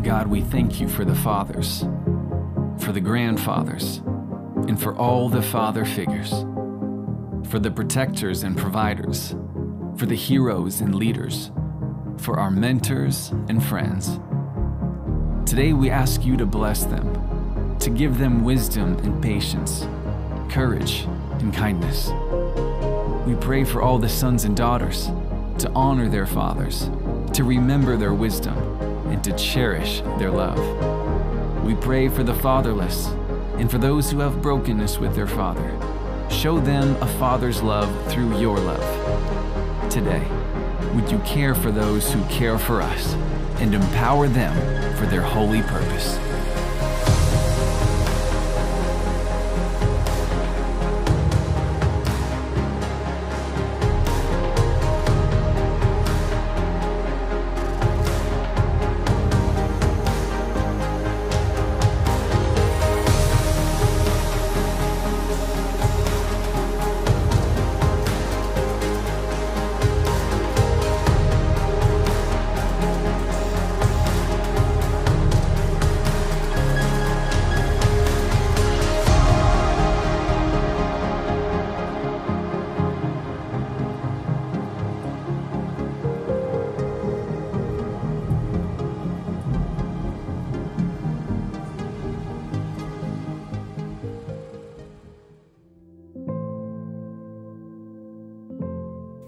God, we thank you for the fathers, for the grandfathers, and for all the father figures, for the protectors and providers, for the heroes and leaders, for our mentors and friends. Today we ask you to bless them, to give them wisdom and patience, courage and kindness. We pray for all the sons and daughters to honor their fathers, to remember their wisdom, and to cherish their love. We pray for the fatherless and for those who have brokenness with their father. Show them a father's love through your love. Today, would you care for those who care for us and empower them for their holy purpose?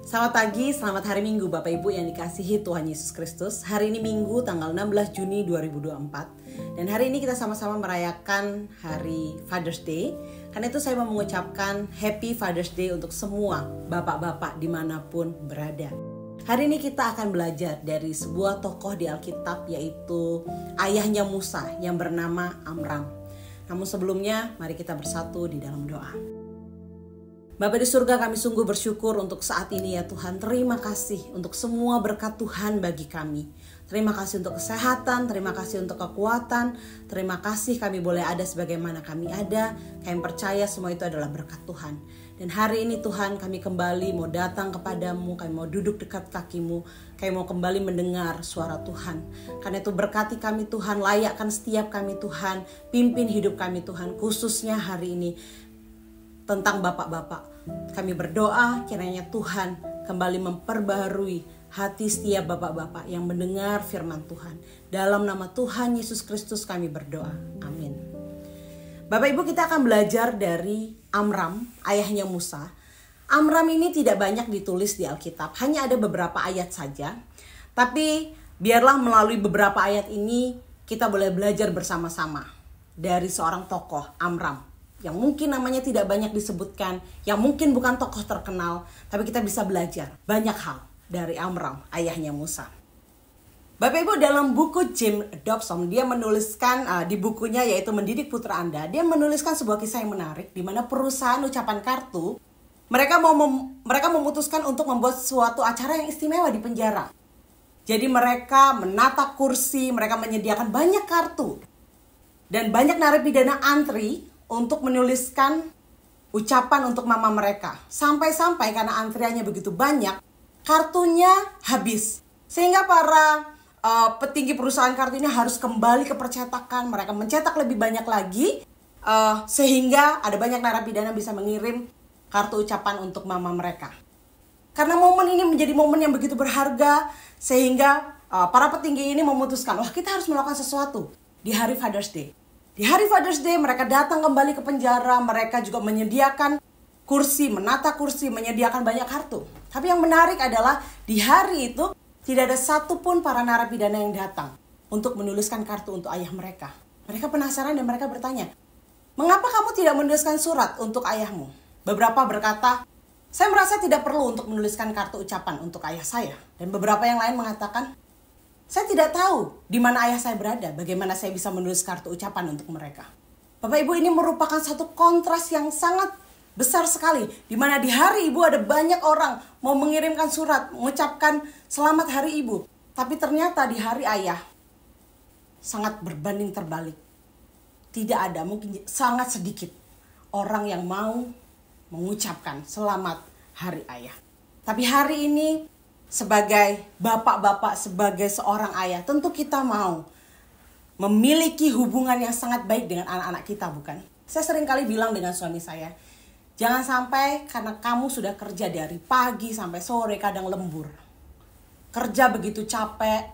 Selamat pagi, selamat hari Minggu Bapak Ibu yang dikasihi Tuhan Yesus Kristus. Hari ini Minggu tanggal 16 Juni 2024. Dan hari ini kita sama-sama merayakan hari Father's Day. Karena itu saya mau mengucapkan Happy Father's Day untuk semua bapak-bapak dimanapun berada. Hari ini kita akan belajar dari sebuah tokoh di Alkitab, yaitu ayahnya Musa yang bernama Amram. Namun sebelumnya mari kita bersatu di dalam doa. Bapa di surga, kami sungguh bersyukur untuk saat ini ya Tuhan. Terima kasih untuk semua berkat Tuhan bagi kami. Terima kasih untuk kesehatan, terima kasih untuk kekuatan. Terima kasih kami boleh ada sebagaimana kami ada. Kami percaya semua itu adalah berkat Tuhan. Dan hari ini Tuhan, kami kembali mau datang kepadamu, kami mau duduk dekat kakimu, kami mau kembali mendengar suara Tuhan. Karena itu berkati kami Tuhan, layakkan setiap kami Tuhan, pimpin hidup kami Tuhan, khususnya hari ini tentang bapak-bapak. Kami berdoa kiranya Tuhan kembali memperbaharui hati setiap bapak-bapak yang mendengar firman Tuhan. Dalam nama Tuhan Yesus Kristus kami berdoa. Amin. Bapak Ibu, kita akan belajar dari Amram, ayahnya Musa. Amram ini tidak banyak ditulis di Alkitab, hanya ada beberapa ayat saja. Tapi biarlah melalui beberapa ayat ini kita boleh belajar bersama-sama dari seorang tokoh, Amram, yang mungkin namanya tidak banyak disebutkan, yang mungkin bukan tokoh terkenal, tapi kita bisa belajar banyak hal dari Amram, ayahnya Musa. Bapak Ibu, dalam buku Jim Dobson, dia menuliskan di bukunya yaitu Mendidik Putra Anda, dia menuliskan sebuah kisah yang menarik di mana perusahaan ucapan kartu mereka memutuskan untuk membuat suatu acara yang istimewa di penjara. Jadi mereka menata kursi, mereka menyediakan banyak kartu, dan banyak narapidana antri untuk menuliskan ucapan untuk mama mereka. Sampai-sampai karena antriannya begitu banyak, kartunya habis. Sehingga para petinggi perusahaan kartu ini harus kembali ke percetakan. Mereka mencetak lebih banyak lagi, sehingga ada banyak narapidana bisa mengirim kartu ucapan untuk mama mereka. Karena momen ini menjadi momen yang begitu berharga, sehingga para petinggi ini memutuskan, wah kita harus melakukan sesuatu di hari Father's Day. Di hari Father's Day mereka datang kembali ke penjara, mereka juga menyediakan kursi, menata kursi, menyediakan banyak kartu. Tapi yang menarik adalah di hari itu tidak ada satupun para narapidana yang datang untuk menuliskan kartu untuk ayah mereka. Mereka penasaran dan mereka bertanya, mengapa kamu tidak menuliskan surat untuk ayahmu? Beberapa berkata, saya merasa tidak perlu untuk menuliskan kartu ucapan untuk ayah saya. Dan beberapa yang lain mengatakan, saya tidak tahu di mana ayah saya berada, bagaimana saya bisa menulis kartu ucapan untuk mereka. Bapak Ibu, ini merupakan satu kontras yang sangat besar sekali, di mana di hari Ibu ada banyak orang mau mengirimkan surat, mengucapkan selamat hari Ibu. Tapi ternyata di hari ayah sangat berbanding terbalik. Tidak ada, mungkin sangat sedikit orang yang mau mengucapkan selamat hari ayah. Tapi hari ini sebagai bapak-bapak, sebagai seorang ayah, tentu kita mau memiliki hubungan yang sangat baik dengan anak-anak kita, bukan? Saya sering kali bilang dengan suami saya, jangan sampai karena kamu sudah kerja dari pagi sampai sore, kadang lembur. Kerja begitu capek,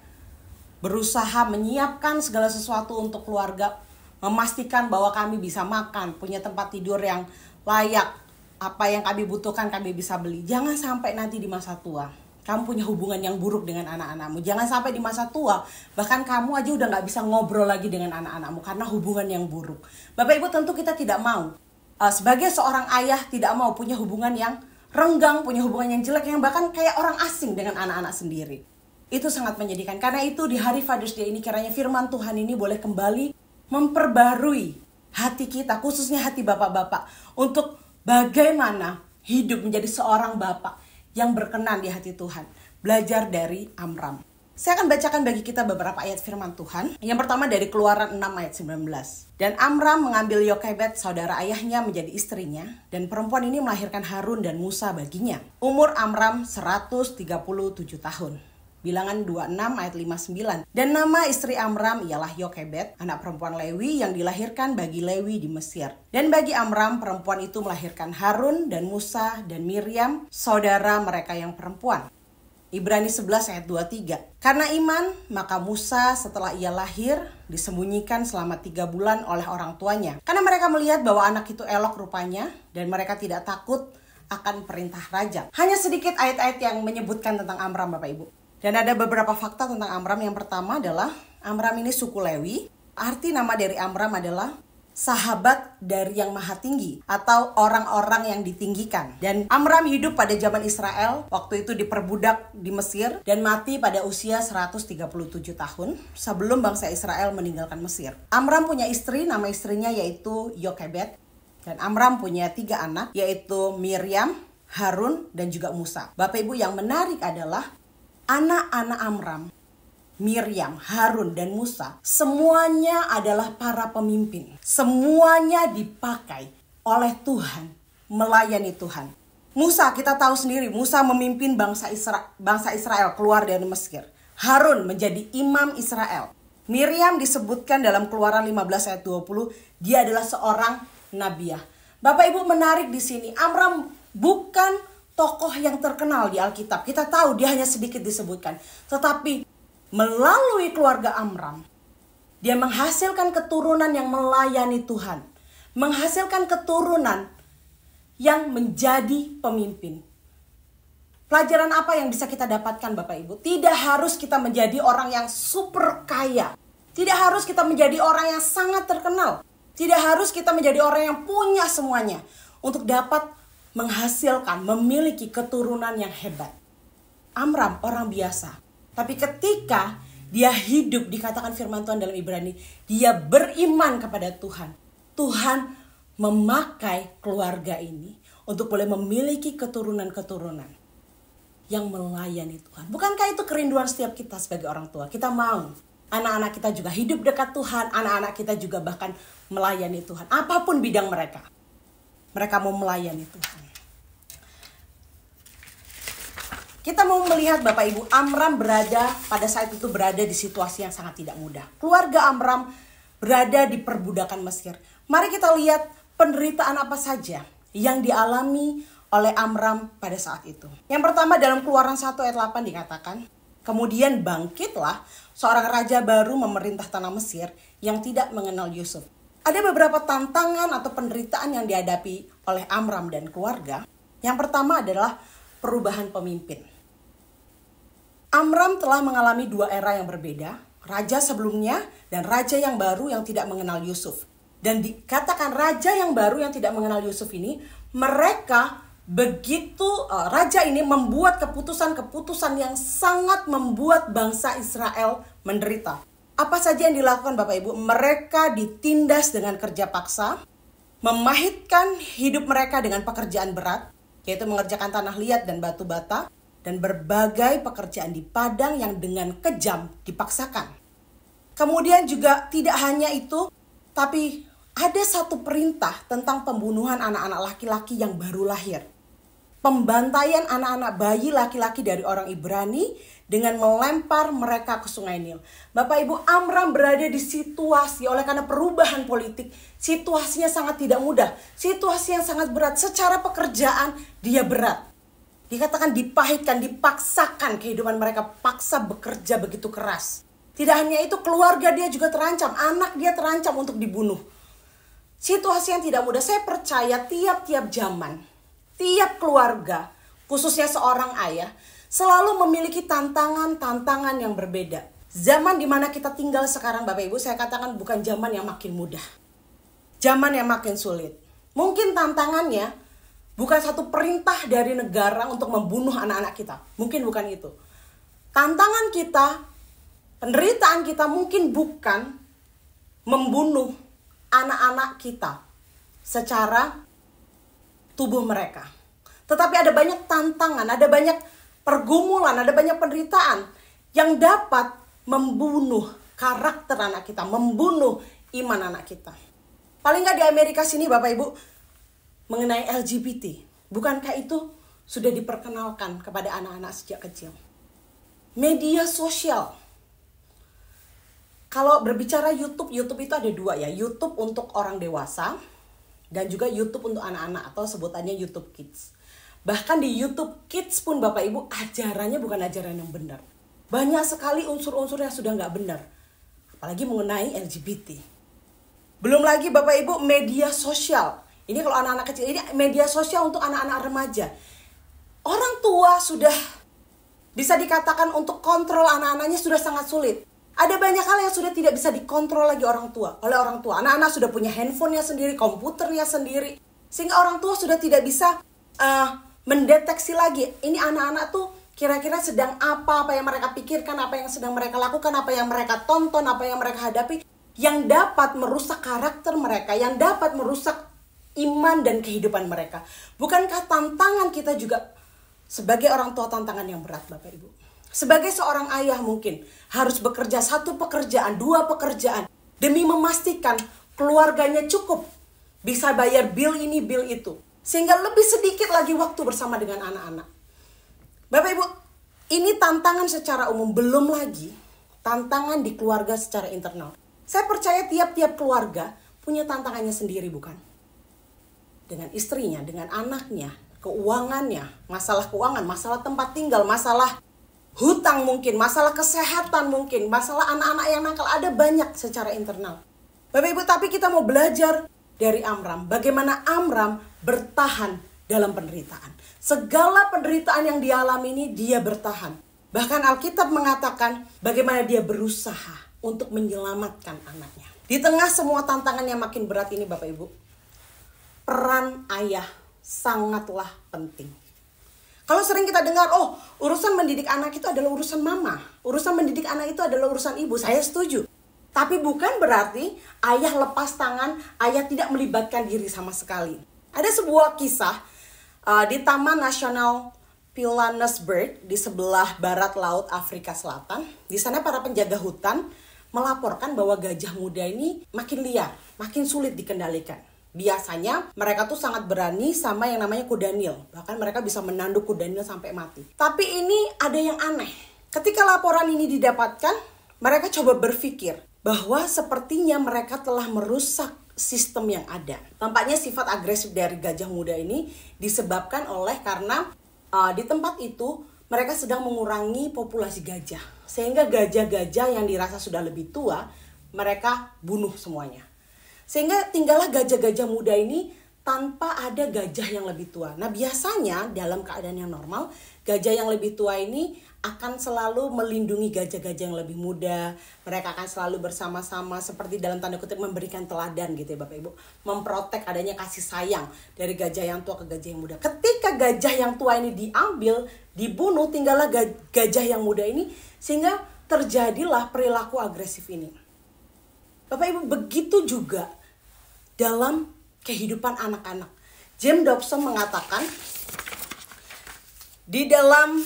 berusaha menyiapkan segala sesuatu untuk keluarga, memastikan bahwa kami bisa makan, punya tempat tidur yang layak, apa yang kami butuhkan kami bisa beli. Jangan sampai nanti di masa tua kamu punya hubungan yang buruk dengan anak-anakmu. Jangan sampai di masa tua bahkan kamu aja udah gak bisa ngobrol lagi dengan anak-anakmu karena hubungan yang buruk. Bapak Ibu, tentu kita tidak mau sebagai seorang ayah tidak mau punya hubungan yang renggang, punya hubungan yang jelek, yang bahkan kayak orang asing dengan anak-anak sendiri. Itu sangat menyedihkan. Karena itu di hari Father's Day ini kiranya firman Tuhan ini boleh kembali memperbarui hati kita, khususnya hati bapak-bapak, untuk bagaimana hidup menjadi seorang bapak yang berkenan di hati Tuhan. Belajar dari Amram. Saya akan bacakan bagi kita beberapa ayat firman Tuhan. Yang pertama dari Keluaran 6 ayat 19. Dan Amram mengambil Yokebed, saudara ayahnya, menjadi istrinya. Dan perempuan ini melahirkan Harun dan Musa baginya. Umur Amram 137 tahun. Bilangan 26 ayat 59. Dan nama istri Amram ialah Yokebed, anak perempuan Lewi yang dilahirkan bagi Lewi di Mesir. Dan bagi Amram, perempuan itu melahirkan Harun dan Musa dan Miriam, saudara mereka yang perempuan. Ibrani 11 ayat 23. Karena iman, maka Musa setelah ia lahir disembunyikan selama 3 bulan oleh orang tuanya. Karena mereka melihat bahwa anak itu elok rupanya dan mereka tidak takut akan perintah raja. Hanya sedikit ayat-ayat yang menyebutkan tentang Amram, Bapak Ibu. Dan ada beberapa fakta tentang Amram. Yang pertama adalah Amram ini suku Lewi. Arti nama dari Amram adalah sahabat dari yang maha tinggi atau orang-orang yang ditinggikan. Dan Amram hidup pada zaman Israel, waktu itu diperbudak di Mesir dan mati pada usia 137 tahun sebelum bangsa Israel meninggalkan Mesir. Amram punya istri, nama istrinya yaitu Yokebed. Dan Amram punya 3 anak, yaitu Miriam, Harun, dan juga Musa. Bapak Ibu, yang menarik adalah anak-anak Amram, Miriam, Harun, dan Musa, semuanya adalah para pemimpin. Semuanya dipakai oleh Tuhan, melayani Tuhan. Musa, kita tahu sendiri, Musa memimpin bangsa Israel keluar dari Mesir. Harun menjadi imam Israel. Miriam disebutkan dalam Keluaran 15 ayat 20, dia adalah seorang nabiah. Bapak Ibu, menarik di sini, Amram bukan tokoh yang terkenal di Alkitab. Kita tahu dia hanya sedikit disebutkan. Tetapi melalui keluarga Amram, dia menghasilkan keturunan yang melayani Tuhan. Menghasilkan keturunan yang menjadi pemimpin. Pelajaran apa yang bisa kita dapatkan, Bapak Ibu? Tidak harus kita menjadi orang yang super kaya. Tidak harus kita menjadi orang yang sangat terkenal. Tidak harus kita menjadi orang yang punya semuanya untuk dapat menghasilkan, memiliki keturunan yang hebat. Amram orang biasa. Tapi ketika dia hidup, dikatakan firman Tuhan dalam Ibrani, dia beriman kepada Tuhan. Tuhan memakai keluarga ini untuk boleh memiliki keturunan-keturunan yang melayani Tuhan. Bukankah itu kerinduan setiap kita sebagai orang tua? Kita mau anak-anak kita juga hidup dekat Tuhan, anak-anak kita juga bahkan melayani Tuhan. Apapun bidang mereka. Mereka mau melayani Tuhan. Kita mau melihat Bapak Ibu, Amram pada saat itu berada di situasi yang sangat tidak mudah. Keluarga Amram berada di perbudakan Mesir. Mari kita lihat penderitaan apa saja yang dialami oleh Amram pada saat itu. Yang pertama dalam Keluaran 1 ayat 8 dikatakan, kemudian bangkitlah seorang raja baru memerintah tanah Mesir yang tidak mengenal Yusuf. Ada beberapa tantangan atau penderitaan yang dihadapi oleh Amram dan keluarga. Yang pertama adalah perubahan pemimpin. Amram telah mengalami 2 era yang berbeda, raja sebelumnya dan raja yang baru yang tidak mengenal Yusuf. Dan dikatakan raja yang baru yang tidak mengenal Yusuf ini, raja ini membuat keputusan-keputusan yang sangat membuat bangsa Israel menderita. Apa saja yang dilakukan Bapak Ibu? Mereka ditindas dengan kerja paksa, memahitkan hidup mereka dengan pekerjaan berat, yaitu mengerjakan tanah liat dan batu bata, dan berbagai pekerjaan di padang yang dengan kejam dipaksakan. Kemudian juga tidak hanya itu, tapi ada satu perintah tentang pembunuhan anak-anak laki-laki yang baru lahir. Pembantaian anak-anak bayi laki-laki dari orang Ibrani dengan melempar mereka ke Sungai Nil. Bapak Ibu, Amram berada di situasi oleh karena perubahan politik, situasinya sangat tidak mudah, situasi yang sangat berat. Secara pekerjaan dia berat. Dikatakan dipahitkan, dipaksakan kehidupan mereka, paksa bekerja begitu keras. Tidak hanya itu, keluarga dia juga terancam, anak dia terancam untuk dibunuh. Situasi yang tidak mudah. Saya percaya tiap-tiap zaman, tiap keluarga, khususnya seorang ayah, selalu memiliki tantangan-tantangan yang berbeda. Zaman di mana kita tinggal sekarang, Bapak Ibu, saya katakan bukan zaman yang makin mudah. Zaman yang makin sulit. Mungkin tantangannya bukan satu perintah dari negara untuk membunuh anak-anak kita. Mungkin bukan itu. Tantangan kita, penderitaan kita mungkin bukan membunuh anak-anak kita secara tubuh mereka. Tetapi ada banyak tantangan, ada banyak pergumulan, ada banyak penderitaan yang dapat membunuh karakter anak kita, membunuh iman anak kita. Paling nggak di Amerika sini Bapak Ibu, mengenai LGBT, bukankah itu sudah diperkenalkan kepada anak-anak sejak kecil? Media sosial. Kalau berbicara YouTube itu ada dua ya, YouTube untuk orang dewasa dan juga YouTube untuk anak-anak atau sebutannya YouTube Kids. Bahkan di YouTube Kids pun Bapak Ibu, ajarannya bukan ajaran yang benar. Banyak sekali unsur-unsur yang sudah nggak benar. Apalagi mengenai LGBT. Belum lagi Bapak Ibu, media sosial. Ini kalau anak-anak kecil, ini media sosial untuk anak-anak remaja. Orang tua sudah bisa dikatakan untuk kontrol anak-anaknya sudah sangat sulit. Ada banyak hal yang sudah tidak bisa dikontrol lagi oleh orang tua. Anak-anak sudah punya handphonenya sendiri, komputernya sendiri. Sehingga orang tua sudah tidak bisa mendeteksi lagi, ini anak-anak tuh kira-kira sedang apa yang mereka pikirkan, apa yang sedang mereka lakukan, apa yang mereka tonton, apa yang mereka hadapi, yang dapat merusak karakter mereka, yang dapat merusak iman dan kehidupan mereka. Bukankah tantangan kita juga sebagai orang tua tantangan yang berat Bapak Ibu? Sebagai seorang ayah mungkin harus bekerja 1 pekerjaan, 2 pekerjaan demi memastikan keluarganya cukup bisa bayar bill ini, bill itu. Sehingga lebih sedikit lagi waktu bersama dengan anak-anak. Bapak Ibu, ini tantangan secara umum, belum lagi tantangan di keluarga secara internal. Saya percaya tiap-tiap keluarga punya tantangannya sendiri, bukan? Dengan istrinya, dengan anaknya, keuangannya, masalah keuangan, masalah tempat tinggal, masalah hutang mungkin, masalah kesehatan mungkin, masalah anak-anak yang nakal, ada banyak secara internal. Bapak Ibu, tapi kita mau belajar dari Amram, bagaimana Amram bertahan dalam penderitaan. Segala penderitaan yang dialami ini dia bertahan. Bahkan Alkitab mengatakan bagaimana dia berusaha untuk menyelamatkan anaknya. Di tengah semua tantangan yang makin berat ini Bapak Ibu, peran ayah sangatlah penting. Kalau sering kita dengar, urusan mendidik anak itu adalah urusan mama, urusan mendidik anak itu adalah urusan ibu, saya setuju. Tapi bukan berarti ayah lepas tangan, ayah tidak melibatkan diri sama sekali. Ada sebuah kisah di Taman Nasional Pilanesberg di sebelah barat laut Afrika Selatan. Di sana para penjaga hutan melaporkan bahwa gajah muda ini makin liar, makin sulit dikendalikan. Biasanya mereka tuh sangat berani sama yang namanya kuda Nil. Bahkan mereka bisa menanduk kuda Nil sampai mati. Tapi ini ada yang aneh. Ketika laporan ini didapatkan, mereka coba berpikir bahwa sepertinya mereka telah merusak sistem yang ada. Tampaknya sifat agresif dari gajah muda ini disebabkan oleh karena di tempat itu mereka sedang mengurangi populasi gajah. Sehingga gajah-gajah yang dirasa sudah lebih tua, mereka bunuh semuanya. Sehingga tinggallah gajah-gajah muda ini tanpa ada gajah yang lebih tua. Nah biasanya dalam keadaan yang normal, gajah yang lebih tua ini akan selalu melindungi gajah-gajah yang lebih muda. Mereka akan selalu bersama-sama seperti dalam tanda kutip memberikan teladan gitu ya Bapak Ibu. Memprotek adanya kasih sayang dari gajah yang tua ke gajah yang muda. Ketika gajah yang tua ini diambil, dibunuh, tinggallah gajah yang muda ini. Sehingga terjadilah perilaku agresif ini. Bapak Ibu, begitu juga dalam kehidupan anak-anak. James Dobson mengatakan di dalam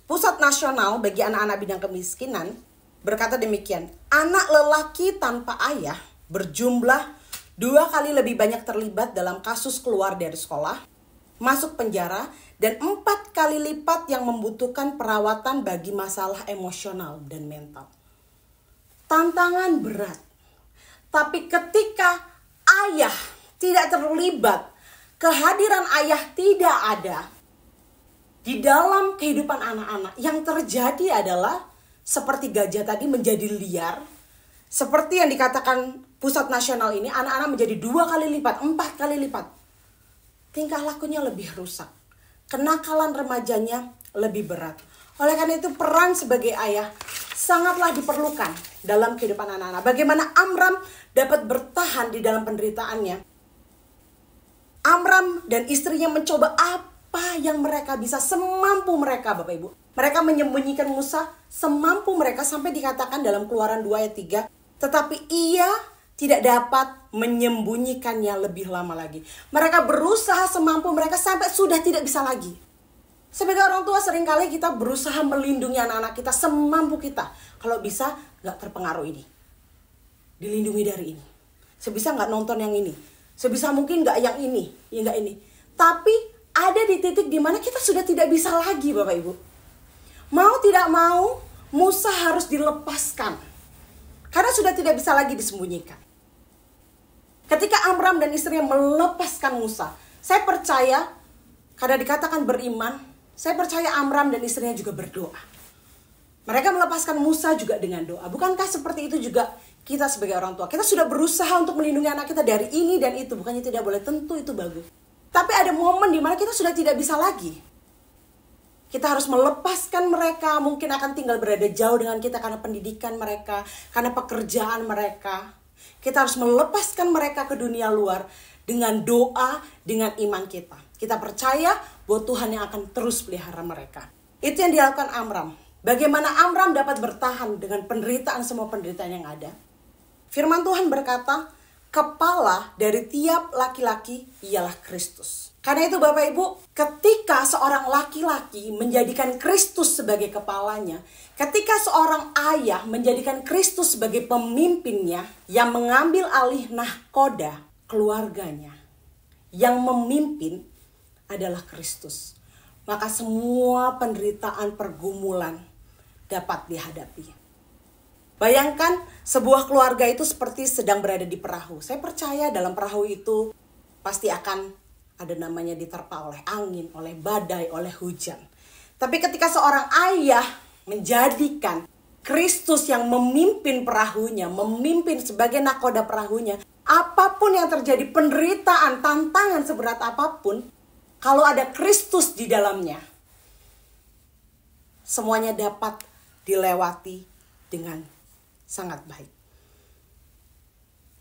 Pusat Nasional bagi Anak-anak Bidang Kemiskinan berkata demikian, anak lelaki tanpa ayah berjumlah 2 kali lebih banyak terlibat dalam kasus keluar dari sekolah, masuk penjara, dan 4 kali lipat yang membutuhkan perawatan bagi masalah emosional dan mental. Tantangan berat. Tapi ketika ayah tidak terlibat, kehadiran ayah tidak ada di dalam kehidupan anak-anak, yang terjadi adalah seperti gajah tadi menjadi liar. Seperti yang dikatakan pusat nasional ini, anak-anak menjadi 2 kali lipat, 4 kali lipat. Tingkah lakunya lebih rusak. Kenakalan remajanya lebih berat. Oleh karena itu peran sebagai ayah sangatlah diperlukan dalam kehidupan anak-anak. Bagaimana Amram dapat bertahan di dalam penderitaannya. Amram dan istrinya mencoba apa yang mereka bisa, semampu mereka, Bapak Ibu. Mereka menyembunyikan Musa semampu mereka, sampai dikatakan dalam Keluaran 2 ayat 3. Tetapi ia tidak dapat menyembunyikannya lebih lama lagi. Mereka berusaha semampu mereka sampai sudah tidak bisa lagi. Sebagai orang tua seringkali kita berusaha melindungi anak-anak kita semampu kita. Kalau bisa gak terpengaruh ini, dilindungi dari ini. Sebisa gak nonton yang ini. Sebisa mungkin gak yang ini, ya gak ini. Tapi ada di titik dimana kita sudah tidak bisa lagi, Bapak Ibu. Mau tidak mau, Musa harus dilepaskan. Karena sudah tidak bisa lagi disembunyikan. Ketika Amram dan istrinya melepaskan Musa, saya percaya, karena dikatakan beriman, saya percaya Amram dan istrinya juga berdoa. Mereka melepaskan Musa juga dengan doa. Bukankah seperti itu juga kita sebagai orang tua? Kita sudah berusaha untuk melindungi anak kita dari ini dan itu. Bukannya tidak boleh, tentu itu bagus. Tapi ada momen di mana kita sudah tidak bisa lagi. Kita harus melepaskan mereka, mungkin akan tinggal berada jauh dengan kita karena pendidikan mereka, karena pekerjaan mereka. Kita harus melepaskan mereka ke dunia luar dengan doa, dengan iman kita. Kita percaya bahwa Tuhan yang akan terus pelihara mereka. Itu yang dilakukan Amram. Bagaimana Amram dapat bertahan dengan penderitaan, semua penderitaan yang ada. Firman Tuhan berkata, kepala dari tiap laki-laki ialah Kristus. Karena itu Bapak Ibu, ketika seorang laki-laki menjadikan Kristus sebagai kepalanya, ketika seorang ayah menjadikan Kristus sebagai pemimpinnya, yang mengambil alih nahkoda keluarganya, yang memimpin adalah Kristus, maka semua penderitaan, pergumulan dapat dihadapi. Bayangkan sebuah keluarga itu seperti sedang berada di perahu. Saya percaya dalam perahu itu pasti akan ada namanya diterpa oleh angin, oleh badai, oleh hujan. Tapi ketika seorang ayah menjadikan Kristus yang memimpin perahunya, memimpin sebagai nakoda perahunya, apapun yang terjadi, penderitaan, tantangan seberat apapun, kalau ada Kristus di dalamnya, semuanya dapat dilewati dengan sangat baik.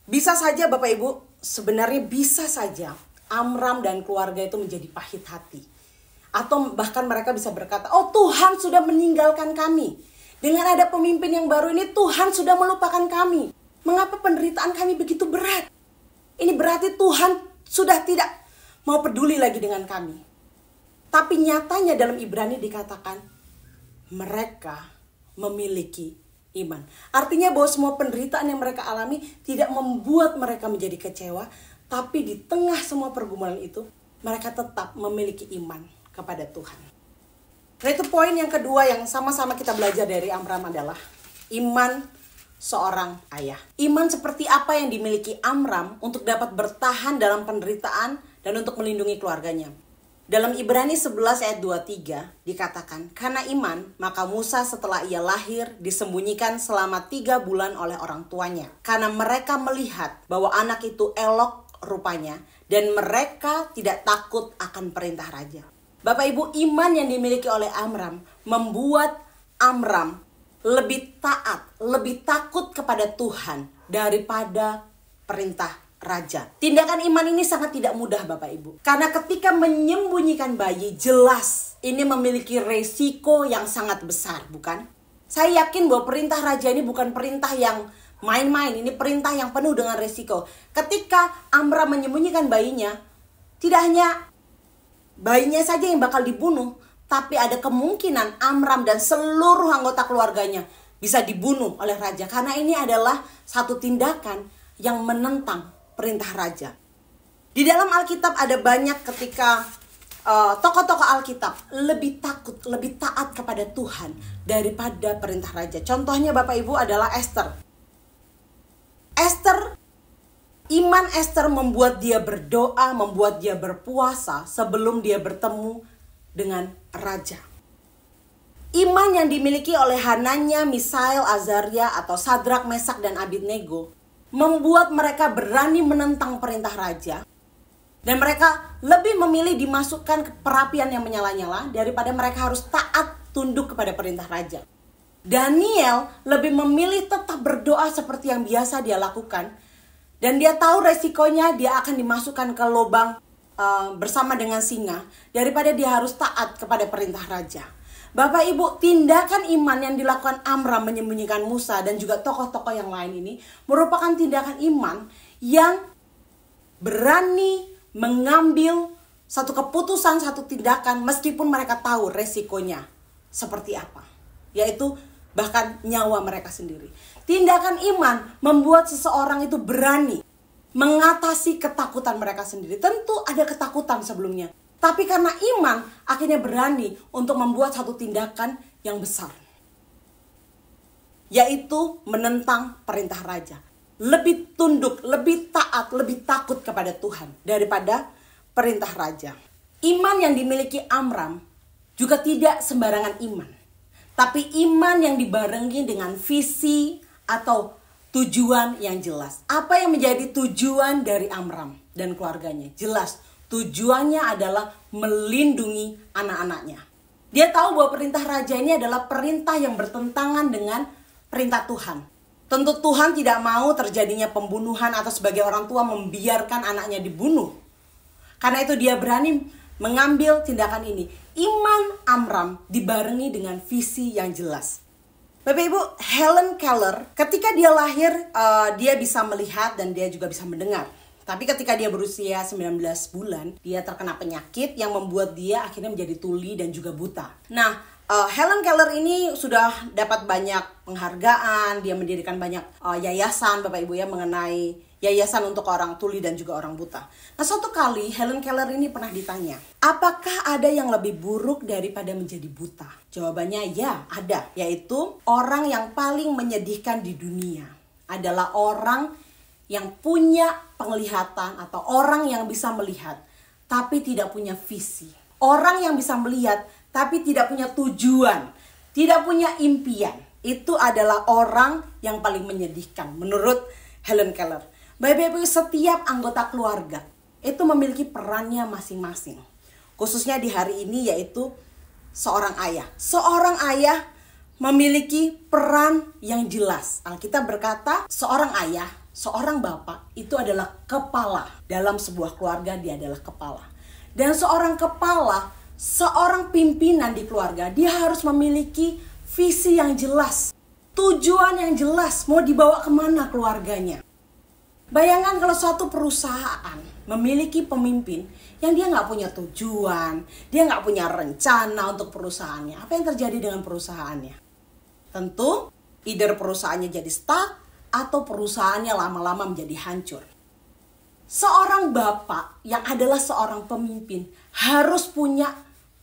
Bisa saja Bapak Ibu, sebenarnya bisa saja Amram dan keluarga itu menjadi pahit hati. Atau bahkan mereka bisa berkata, oh Tuhan sudah meninggalkan kami. Dengan ada pemimpin yang baru ini, Tuhan sudah melupakan kami. Mengapa penderitaan kami begitu berat? Ini berarti Tuhan sudah tidak mau peduli lagi dengan kami. Tapi nyatanya dalam Ibrani dikatakan, mereka memiliki iman. Artinya bahwa semua penderitaan yang mereka alami tidak membuat mereka menjadi kecewa. Tapi di tengah semua pergumulan itu, mereka tetap memiliki iman kepada Tuhan. Nah itu poin yang kedua yang sama-sama kita belajar dari Amram adalah iman seorang ayah. Iman seperti apa yang dimiliki Amram untuk dapat bertahan dalam penderitaan dan untuk melindungi keluarganya. Dalam Ibrani 11 ayat 23 dikatakan, karena iman maka Musa setelah ia lahir disembunyikan selama 3 bulan oleh orang tuanya. Karena mereka melihat bahwa anak itu elok rupanya dan mereka tidak takut akan perintah raja. Bapak Ibu, iman yang dimiliki oleh Amram membuat Amram lebih taat, lebih takut kepada Tuhan daripada perintah raja. Tindakan iman ini sangat tidak mudah Bapak Ibu. Karena ketika menyembunyikan bayi, jelas ini memiliki resiko yang sangat besar, bukan? Saya yakin bahwa perintah raja ini bukan perintah yang main-main, ini perintah yang penuh dengan resiko. Ketika Amram menyembunyikan bayinya, tidak hanya bayinya saja yang bakal dibunuh, tapi ada kemungkinan Amram dan seluruh anggota keluarganya bisa dibunuh oleh raja. Karena ini adalah satu tindakan yang menentang perintah raja. Di dalam Alkitab ada banyak ketika tokoh-tokoh Alkitab lebih takut, lebih taat kepada Tuhan daripada perintah raja. Contohnya Bapak Ibu adalah Esther. Iman Esther membuat dia berdoa, membuat dia berpuasa sebelum dia bertemu dengan raja. Iman yang dimiliki oleh Hananya, Misael, Azaria atau Sadrak, Mesak dan Abednego membuat mereka berani menentang perintah raja. Dan mereka lebih memilih dimasukkan ke perapian yang menyala-nyala daripada mereka harus taat tunduk kepada perintah raja. Daniel lebih memilih tetap berdoa seperti yang biasa dia lakukan. Dan dia tahu resikonya dia akan dimasukkan ke lubang bersama dengan singa daripada dia harus taat kepada perintah raja. Bapak Ibu, tindakan iman yang dilakukan Amram menyembunyikan Musa dan juga tokoh-tokoh yang lain ini merupakan tindakan iman yang berani mengambil satu keputusan, satu tindakan meskipun mereka tahu resikonya seperti apa. Yaitu bahkan nyawa mereka sendiri. Tindakan iman membuat seseorang itu berani mengatasi ketakutan mereka sendiri. Tentu ada ketakutan sebelumnya. Tapi karena iman akhirnya berani untuk membuat satu tindakan yang besar. Yaitu menentang perintah raja. Lebih tunduk, lebih taat, lebih takut kepada Tuhan daripada perintah raja. Iman yang dimiliki Amram juga tidak sembarangan iman. Tapi iman yang dibarengi dengan visi atau tujuan yang jelas. Apa yang menjadi tujuan dari Amram dan keluarganya? Jelas, tujuannya adalah melindungi anak-anaknya. Dia tahu bahwa perintah raja ini adalah perintah yang bertentangan dengan perintah Tuhan. Tentu Tuhan tidak mau terjadinya pembunuhan atau sebagai orang tua membiarkan anaknya dibunuh. Karena itu dia berani mengambil tindakan ini. Iman Amram dibarengi dengan visi yang jelas. Bapak Ibu, Helen Keller ketika dia lahir dia bisa melihat dan dia juga bisa mendengar. Tapi ketika dia berusia 19 bulan, dia terkena penyakit yang membuat dia akhirnya menjadi tuli dan juga buta. Nah, Helen Keller ini sudah dapat banyak penghargaan, dia mendirikan banyak yayasan Bapak Ibu ya mengenai yayasan untuk orang tuli dan juga orang buta. Nah, suatu kali Helen Keller ini pernah ditanya, apakah ada yang lebih buruk daripada menjadi buta? Jawabannya ya, ada. Yaitu orang yang paling menyedihkan di dunia adalah orang yang punya penglihatan atau orang yang bisa melihat tapi tidak punya visi. Orang yang bisa melihat tapi tidak punya tujuan, tidak punya impian. Itu adalah orang yang paling menyedihkan menurut Helen Keller. Bapak Ibu, setiap anggota keluarga itu memiliki perannya masing-masing. Khususnya di hari ini yaitu seorang ayah. Seorang ayah memiliki peran yang jelas. Alkitab berkata seorang ayah, seorang bapak itu adalah kepala. Dalam sebuah keluarga dia adalah kepala. Dan seorang kepala, seorang pimpinan di keluarga, dia harus memiliki visi yang jelas. Tujuan yang jelas, mau dibawa kemana keluarganya. Bayangkan kalau suatu perusahaan memiliki pemimpin yang dia nggak punya tujuan, dia nggak punya rencana untuk perusahaannya. Apa yang terjadi dengan perusahaannya? Tentu, either perusahaannya jadi stuck atau perusahaannya lama-lama menjadi hancur. Seorang bapak yang adalah seorang pemimpin harus punya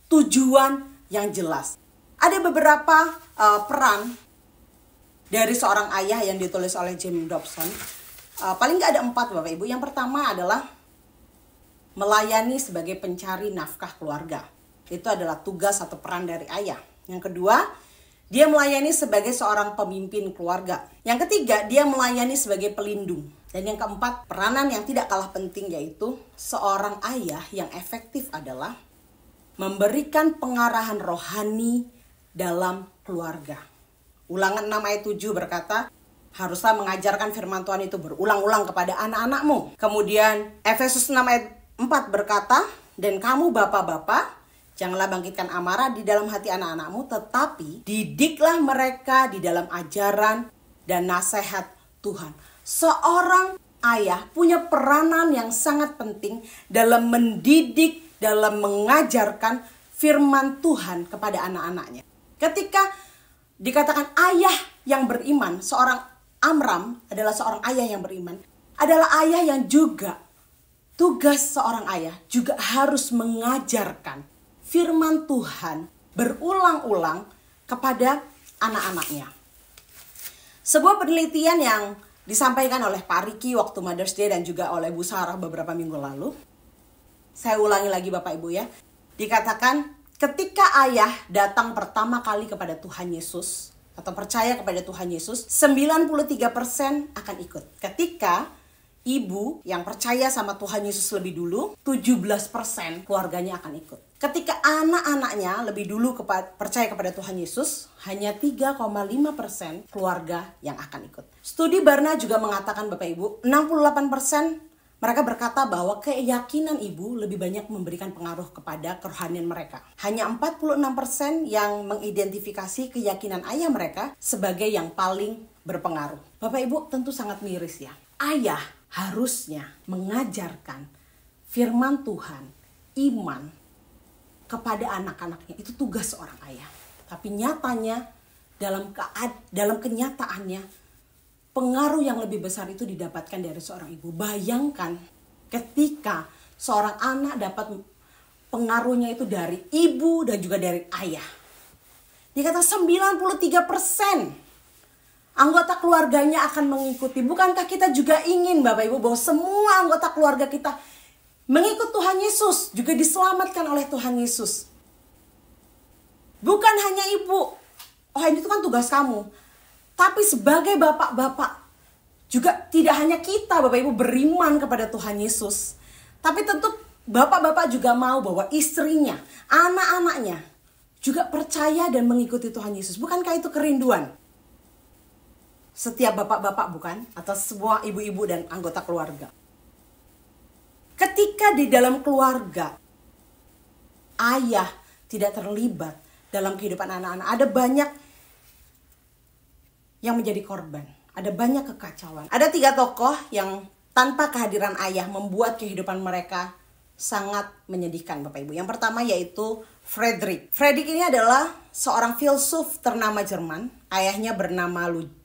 tujuan yang jelas. Ada beberapa peran dari seorang ayah yang ditulis oleh James Dobson. Paling nggak ada 4 Bapak Ibu. Yang pertama adalah melayani sebagai pencari nafkah keluarga. Itu adalah tugas atau peran dari ayah. Yang kedua, dia melayani sebagai seorang pemimpin keluarga. Yang ketiga, dia melayani sebagai pelindung. Dan yang keempat, peranan yang tidak kalah penting yaitu seorang ayah yang efektif adalah memberikan pengarahan rohani dalam keluarga. Ulangan 6 ayat 7 berkata, haruslah mengajarkan firman Tuhan itu berulang-ulang kepada anak-anakmu. Kemudian Efesus 6 ayat 4 berkata, dan kamu bapak-bapak, janganlah bangkitkan amarah di dalam hati anak-anakmu, tetapi didiklah mereka di dalam ajaran dan nasihat Tuhan. Seorang ayah punya peranan yang sangat penting dalam mendidik, dalam mengajarkan firman Tuhan kepada anak-anaknya. Ketika dikatakan ayah yang beriman, seorang Amram adalah seorang ayah yang beriman, adalah ayah yang juga tugas seorang ayah juga harus mengajarkan firman Tuhan berulang-ulang kepada anak-anaknya. Sebuah penelitian yang disampaikan oleh Pak Riki waktu Mother's Day dan juga oleh Bu Sarah beberapa minggu lalu. Saya ulangi lagi Bapak Ibu ya. Dikatakan ketika ayah datang pertama kali kepada Tuhan Yesus atau percaya kepada Tuhan Yesus, 93% akan ikut. Ketika ibu yang percaya sama Tuhan Yesus lebih dulu, 17% keluarganya akan ikut. Ketika anak-anaknya lebih dulu percaya kepada Tuhan Yesus, hanya 3,5% keluarga yang akan ikut. Studi Barna juga mengatakan Bapak Ibu, 68% mereka berkata bahwa keyakinan ibu lebih banyak memberikan pengaruh kepada kerohanian mereka. Hanya 46% yang mengidentifikasi keyakinan ayah mereka sebagai yang paling berpengaruh. Bapak Ibu tentu sangat miris ya. Ayah harusnya mengajarkan firman Tuhan, iman kepada anak-anaknya. Itu tugas seorang ayah. Tapi nyatanya dalam kenyataannya pengaruh yang lebih besar itu didapatkan dari seorang ibu. Bayangkan ketika seorang anak dapat pengaruhnya itu dari ibu dan juga dari ayah. Dikata 93% anggota keluarganya akan mengikuti. Bukankah kita juga ingin Bapak Ibu bahwa semua anggota keluarga kita mengikut Tuhan Yesus, juga diselamatkan oleh Tuhan Yesus. Bukan hanya ibu. Oh ini itu kan tugas kamu. Tapi sebagai bapak-bapak, juga tidak hanya kita Bapak Ibu beriman kepada Tuhan Yesus. Tapi tentu bapak-bapak juga mau bahwa istrinya, anak-anaknya juga percaya dan mengikuti Tuhan Yesus. Bukankah itu kerinduan setiap bapak-bapak bukan? Atau semua ibu-ibu dan anggota keluarga. Ketika di dalam keluarga, ayah tidak terlibat dalam kehidupan anak-anak, ada banyak yang menjadi korban. Ada banyak kekacauan. Ada 3 tokoh yang tanpa kehadiran ayah membuat kehidupan mereka sangat menyedihkan Bapak Ibu. Yang pertama yaitu Friedrich. Friedrich ini adalah seorang filsuf ternama Jerman. Ayahnya bernama Ludwig.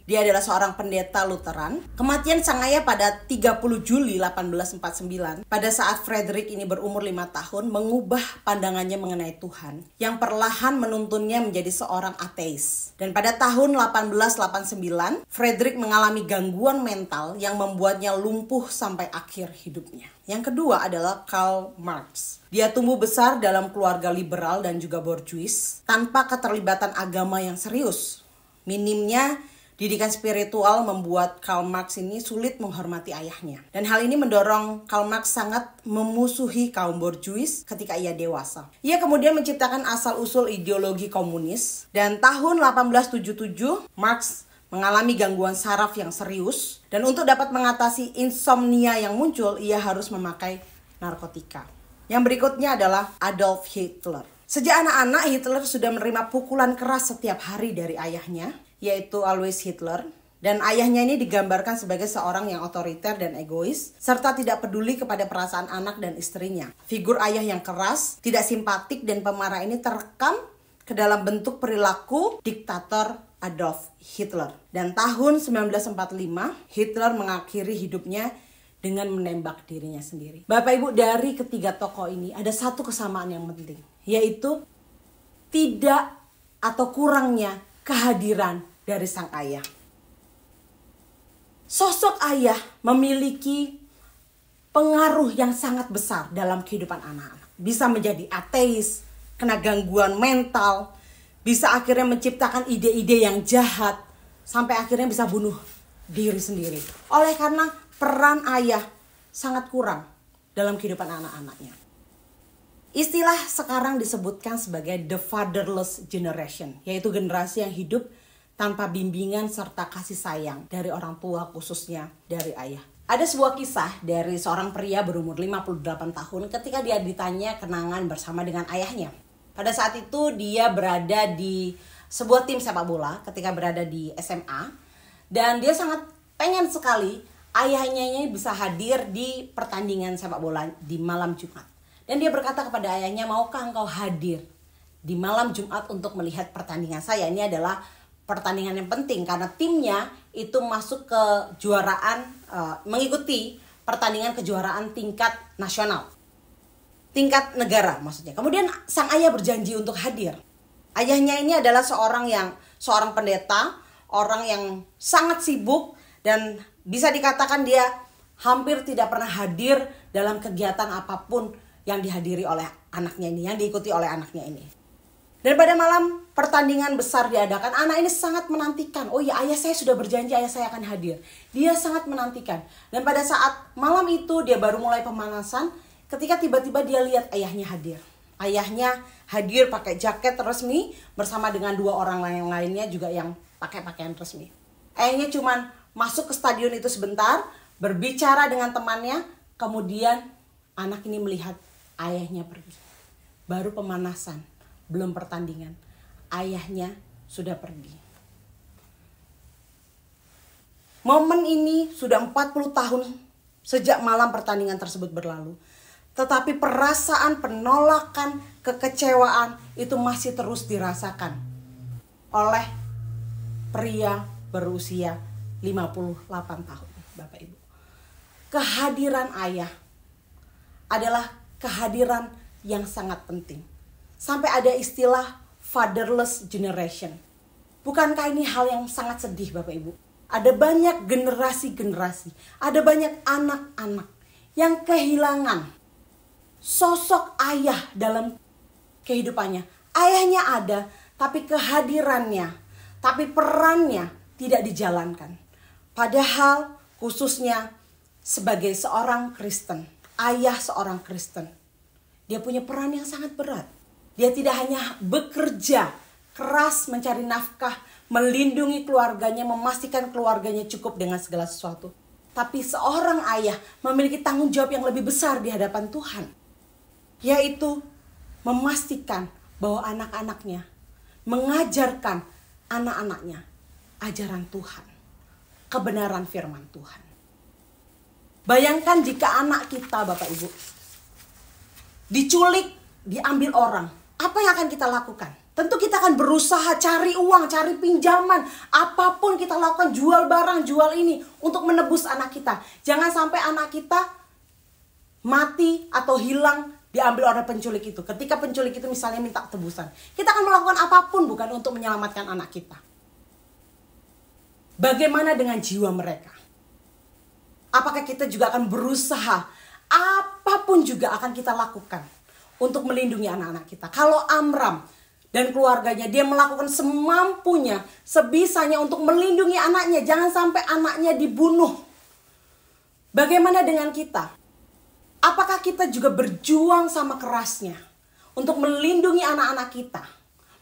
Dia adalah seorang pendeta Lutheran. Kematian sang ayah pada 30 Juli 1849. Pada saat Friedrich ini berumur 5 tahun, mengubah pandangannya mengenai Tuhan, yang perlahan menuntunnya menjadi seorang ateis. Dan pada tahun 1889, Friedrich mengalami gangguan mental yang membuatnya lumpuh sampai akhir hidupnya. Yang kedua adalah Karl Marx. Dia tumbuh besar dalam keluarga liberal dan juga borjuis, tanpa keterlibatan agama yang serius. Minimnya didikan spiritual membuat Karl Marx ini sulit menghormati ayahnya. Dan hal ini mendorong Karl Marx sangat memusuhi kaum borjuis ketika ia dewasa. Ia kemudian menciptakan asal-usul ideologi komunis. Dan tahun 1877, Marx mengalami gangguan saraf yang serius. Dan untuk dapat mengatasi insomnia yang muncul, ia harus memakai narkotika. Yang berikutnya adalah Adolf Hitler. Sejak anak-anak, Hitler sudah menerima pukulan keras setiap hari dari ayahnya, yaitu Alois Hitler. Dan ayahnya ini digambarkan sebagai seorang yang otoriter dan egois, serta tidak peduli kepada perasaan anak dan istrinya. Figur ayah yang keras, tidak simpatik dan pemarah ini terekam ke dalam bentuk perilaku diktator Adolf Hitler. Dan tahun 1945, Hitler mengakhiri hidupnya dengan menembak dirinya sendiri. Bapak Ibu, dari ketiga tokoh ini ada satu kesamaan yang penting, yaitu tidak atau kurangnya kehadiran dari sang ayah. Sosok ayah memiliki pengaruh yang sangat besar dalam kehidupan anak-anak. Bisa menjadi ateis, kena gangguan mental, bisa akhirnya menciptakan ide-ide yang jahat, sampai akhirnya bisa bunuh diri sendiri. Oleh karena peran ayah sangat kurang dalam kehidupan anak-anaknya. Istilah sekarang disebutkan sebagai the fatherless generation, yaitu generasi yang hidup tanpa bimbingan serta kasih sayang dari orang tua, khususnya dari ayah. Ada sebuah kisah dari seorang pria berumur 58 tahun ketika dia ditanya kenangan bersama dengan ayahnya. Pada saat itu dia berada di sebuah tim sepak bola ketika berada di SMA. Dan dia sangat pengen sekali ayahnya ini bisa hadir di pertandingan sepak bola di malam Jumat. Dan dia berkata kepada ayahnya, maukah engkau hadir di malam Jumat untuk melihat pertandingan saya? Ini adalah pertandingan yang penting karena timnya itu masuk ke kejuaraan, mengikuti pertandingan kejuaraan tingkat nasional. Tingkat negara maksudnya. Kemudian sang ayah berjanji untuk hadir. Ayahnya ini adalah seorang pendeta, orang yang sangat sibuk dan bisa dikatakan dia hampir tidak pernah hadir dalam kegiatan apapun yang dihadiri oleh anaknya ini, yang diikuti oleh anaknya ini. Dan pada malam pertandingan besar diadakan, anak ini sangat menantikan. Oh ya, ayah saya sudah berjanji, ayah saya akan hadir. Dia sangat menantikan. Dan pada saat malam itu dia baru mulai pemanasan, ketika tiba-tiba dia lihat ayahnya hadir. Ayahnya hadir pakai jaket resmi bersama dengan 2 orang yang lainnya juga yang pakai pakaian resmi. Ayahnya cuman masuk ke stadion itu sebentar, berbicara dengan temannya, kemudian anak ini melihat ayahnya pergi. Baru pemanasan, belum pertandingan. Ayahnya sudah pergi. Momen ini sudah 40 tahun sejak malam pertandingan tersebut berlalu. Tetapi perasaan penolakan, kekecewaan itu masih terus dirasakan oleh pria berusia 58 tahun, Bapak Ibu. Kehadiran ayah adalah kehadiran yang sangat penting. Sampai ada istilah fatherless generation. Bukankah ini hal yang sangat sedih, Bapak Ibu? Ada banyak generasi-generasi, ada banyak anak-anak yang kehilangan sosok ayah dalam kehidupannya. Ayahnya ada, tapi kehadirannya, tapi perannya tidak dijalankan. Padahal khususnya sebagai seorang Kristen, ayah seorang Kristen, dia punya peran yang sangat berat. Dia tidak hanya bekerja keras mencari nafkah, melindungi keluarganya, memastikan keluarganya cukup dengan segala sesuatu. Tapi seorang ayah memiliki tanggung jawab yang lebih besar di hadapan Tuhan. Yaitu memastikan bahwa anak-anaknya, mengajarkan anak-anaknya ajaran Tuhan, kebenaran firman Tuhan. Bayangkan jika anak kita, Bapak Ibu, diculik, diambil orang, apa yang akan kita lakukan? Tentu kita akan berusaha cari uang, cari pinjaman, apapun kita lakukan, jual barang, jual ini untuk menebus anak kita. Jangan sampai anak kita mati atau hilang diambil oleh penculik itu. Ketika penculik itu misalnya minta tebusan, kita akan melakukan apapun bukan untuk menyelamatkan anak kita. Bagaimana dengan jiwa mereka? Apakah kita juga akan berusaha, apapun juga akan kita lakukan untuk melindungi anak-anak kita? Kalau Amram dan keluarganya, dia melakukan semampunya, sebisanya untuk melindungi anaknya, jangan sampai anaknya dibunuh. Bagaimana dengan kita? Apakah kita juga berjuang sama kerasnya untuk melindungi anak-anak kita?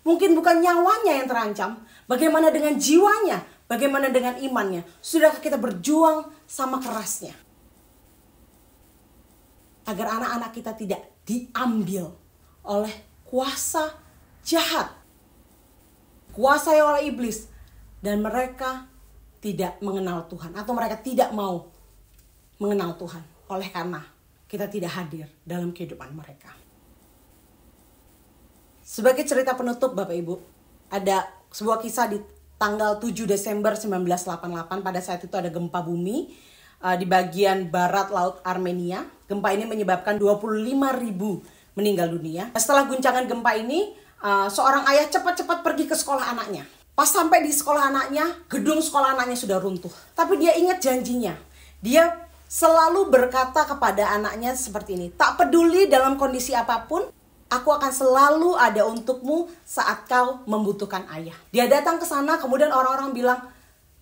Mungkin bukan nyawanya yang terancam, bagaimana dengan jiwanya? Bagaimana dengan imannya? Sudahkah kita berjuang sama kerasnya? Agar anak-anak kita tidak diambil oleh kuasa jahat, kuasa oleh iblis, dan mereka tidak mengenal Tuhan, atau mereka tidak mau mengenal Tuhan oleh karena kita tidak hadir dalam kehidupan mereka. Sebagai cerita penutup, Bapak Ibu, ada sebuah kisah di tanggal 7 Desember 1988. Pada saat itu ada gempa bumi di bagian barat laut Armenia. Gempa ini menyebabkan 25.000 meninggal dunia. Setelah guncangan gempa ini, seorang ayah cepat-cepat pergi ke sekolah anaknya. Pas sampai di sekolah anaknya, gedung sekolah anaknya sudah runtuh. Tapi dia ingat janjinya. Dia selalu berkata kepada anaknya seperti ini, tak peduli dalam kondisi apapun, aku akan selalu ada untukmu saat kau membutuhkan ayah. Dia datang ke sana, kemudian orang-orang bilang,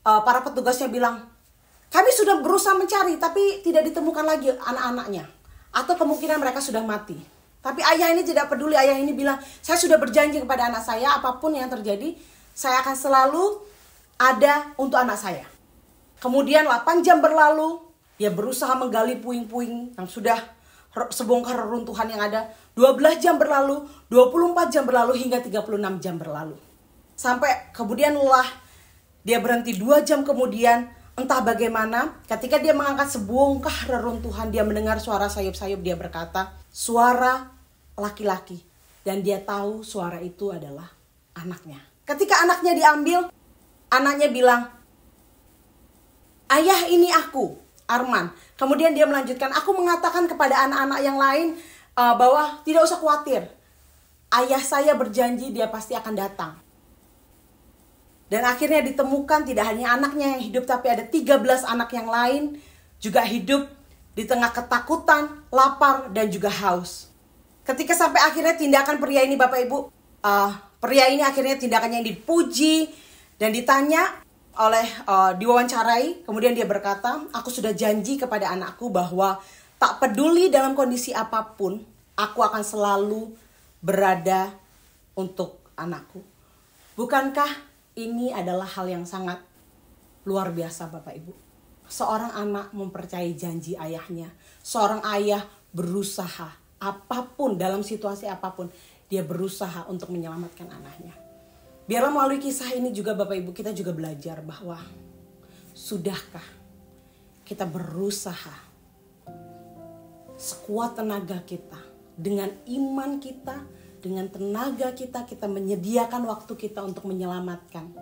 para petugasnya bilang, kami sudah berusaha mencari, tapi tidak ditemukan lagi anak-anaknya. Atau kemungkinan mereka sudah mati. Tapi ayah ini tidak peduli, ayah ini bilang, saya sudah berjanji kepada anak saya, apapun yang terjadi, saya akan selalu ada untuk anak saya. Kemudian 8 jam berlalu, dia berusaha menggali puing-puing yang sudah sebongkar reruntuhan yang ada. 12 jam berlalu, 24 jam berlalu, hingga 36 jam berlalu. Sampai kemudian lelah, dia berhenti 2 jam kemudian, entah bagaimana, ketika dia mengangkat sebongkar reruntuhan, dia mendengar suara sayup-sayup, dia berkata, suara laki-laki. Dan dia tahu suara itu adalah anaknya. Ketika anaknya diambil, anaknya bilang, ayah ini aku. Arman. Kemudian dia melanjutkan, aku mengatakan kepada anak-anak yang lain bahwa tidak usah khawatir. Ayah saya berjanji dia pasti akan datang. Dan akhirnya ditemukan tidak hanya anaknya yang hidup, tapi ada 13 anak yang lain juga hidup di tengah ketakutan, lapar, dan juga haus. Ketika sampai akhirnya tindakan pria ini, Bapak Ibu, pria ini akhirnya tindakannya yang dipuji dan ditanya oleh diwawancarai. Kemudian dia berkata, aku sudah janji kepada anakku bahwa tak peduli dalam kondisi apapun, aku akan selalu berada untuk anakku. Bukankah ini adalah hal yang sangat luar biasa, Bapak Ibu? Seorang anak mempercayai janji ayahnya. Seorang ayah berusaha apapun, dalam situasi apapun, dia berusaha untuk menyelamatkan anaknya. Biarlah melalui kisah ini juga Bapak Ibu, kita juga belajar bahwa sudahkah kita berusaha sekuat tenaga kita, dengan iman kita, dengan tenaga kita, kita menyediakan waktu kita untuk menyelamatkan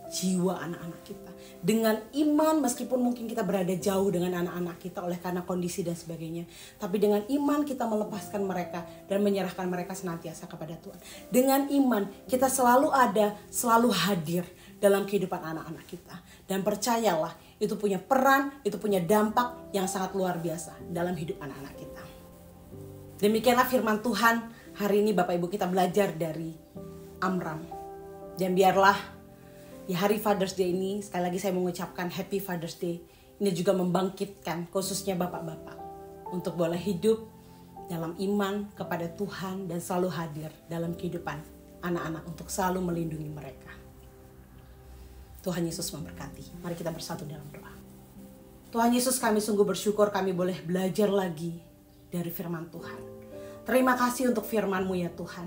jiwa anak-anak kita. Dengan iman, meskipun mungkin kita berada jauh dengan anak-anak kita oleh karena kondisi dan sebagainya, tapi dengan iman kita melepaskan mereka dan menyerahkan mereka senantiasa kepada Tuhan. Dengan iman kita selalu ada, selalu hadir dalam kehidupan anak-anak kita. Dan percayalah, itu punya peran, itu punya dampak yang sangat luar biasa dalam hidup anak-anak kita. Demikianlah firman Tuhan hari ini, Bapak Ibu, kita belajar dari Amram. Dan biarlah di hari Father's Day ini, sekali lagi saya mengucapkan Happy Father's Day. Ini juga membangkitkan khususnya bapak-bapak untuk boleh hidup dalam iman kepada Tuhan dan selalu hadir dalam kehidupan anak-anak untuk selalu melindungi mereka. Tuhan Yesus memberkati. Mari kita bersatu dalam doa. Tuhan Yesus, kami sungguh bersyukur kami boleh belajar lagi dari firman Tuhan. Terima kasih untuk firman-Mu ya Tuhan.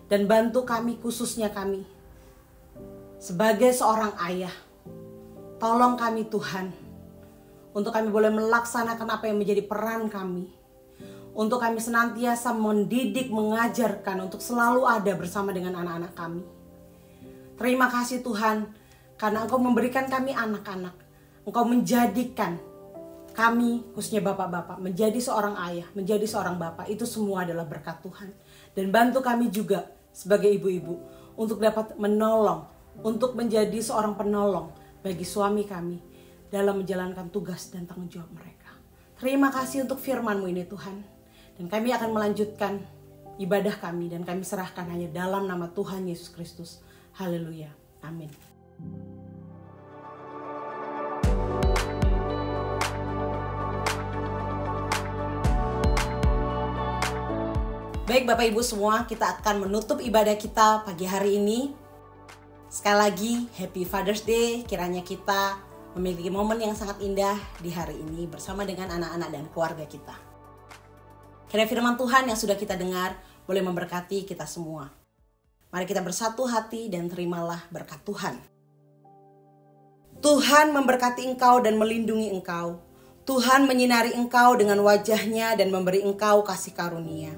Dan bantu kami, khususnya kami sebagai seorang ayah. Tolong kami Tuhan, untuk kami boleh melaksanakan apa yang menjadi peran kami. Untuk kami senantiasa mendidik, mengajarkan, untuk selalu ada bersama dengan anak-anak kami. Terima kasih Tuhan, karena Engkau memberikan kami anak-anak. Engkau menjadikan kami, khususnya bapak-bapak, menjadi seorang ayah, menjadi seorang bapak. Itu semua adalah berkat Tuhan. Dan bantu kami juga sebagai ibu-ibu untuk dapat menolong, untuk menjadi seorang penolong bagi suami kami dalam menjalankan tugas dan tanggung jawab mereka. Terima kasih untuk firman-Mu ini Tuhan. Dan kami akan melanjutkan ibadah kami dan kami serahkan hanya dalam nama Tuhan Yesus Kristus. Haleluya. Amin. Baik Bapak Ibu semua, kita akan menutup ibadah kita pagi hari ini. Sekali lagi, Happy Father's Day. Kiranya kita memiliki momen yang sangat indah di hari ini bersama dengan anak-anak dan keluarga kita. Kiranya firman Tuhan yang sudah kita dengar boleh memberkati kita semua. Mari kita bersatu hati dan terimalah berkat Tuhan. Tuhan memberkati engkau dan melindungi engkau. Tuhan menyinari engkau dengan wajah-Nya dan memberi engkau kasih karunia.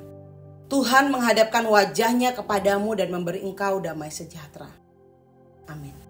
Tuhan menghadapkan wajah-Nya kepadamu dan memberi engkau damai sejahtera. Amin.